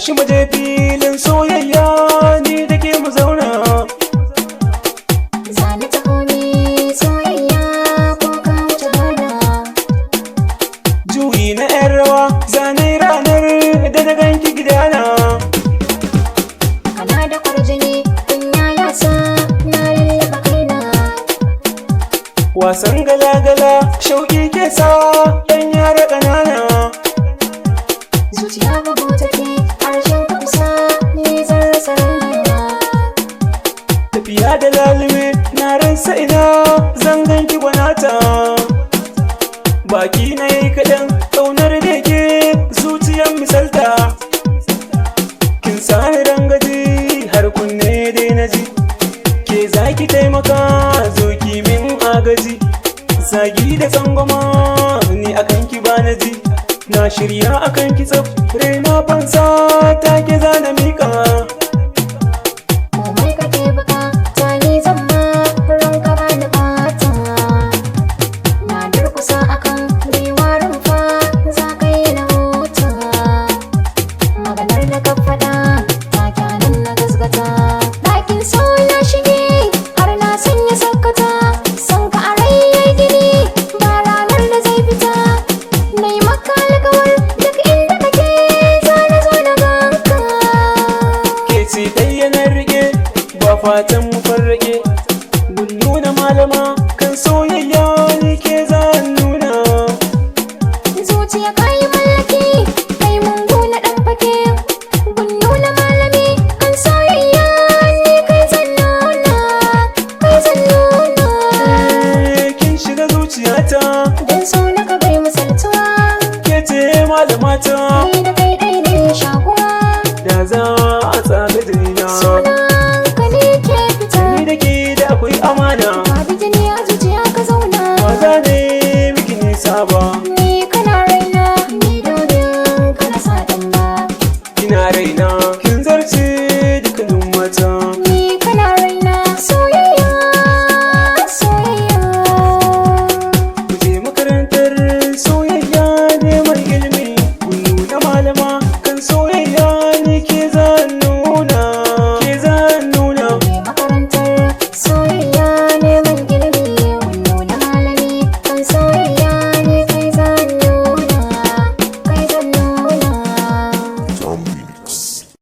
tashi mu je filin soyayya ni da ke mu zauna. Zane ta komi soyayya ko ka wuce gona. Juyi na 'yan rawa zane ranar da na ganki gidana. Kana da kwarjini kunya ya sa na lullaba kaina. Wasan gala-gala shauƙi ke sa 'yan yara ƙanana. Zuciya bugu take harshen ka kusa ni zan rasa raina. Tafiya da lalime na ransa ina zan ganki gwanata. Baki na yi kaɗan ƙaunar da ke zuciyar misalta. Kin sani rangaji har kunne dai na ji. Ke za ki taimaka zo ki min agaji. Zagi da tsangwama ni akan ki ba na ji. Na shirya akan ki tsaf raina fansa take zana miƙa. Komai kake bukata ni zan ma ranka bani bata. Na durkusa akan gwiwa rumfa za ka yi na huta. Maganar da ka faɗa take nan na gasgata. Ɗakin so na shige har na sanya sakata. San ka a rai yayi gini ba ranar da zai fita. Na yi maka alkawar duk inda kake zana zo na ganka. Ke ce ɗayyanar rike ba fatan mu farrake. Mun nuna malama kan soyayya ni ke zan nuna. Zuciya kayi mallaki kai mungu na ɗan fake. Gun nuna malami kan soyayya ni kai zan nuna. Kai zan nuna. Kin shiga zuciyata Dan so na ka bai misaltuwa. ke ce malamata. Ni da kai ɗai ne shakuwa. Da za a tsaga jirina Sunan ka ne ke fita. ni da ke da akwai amana. Ka bi jini a zuciya ka zauna. Ba za ne miki nisa ba. Ni kana raina ni domin kana sa ɗan ba. Kina raina kin zarce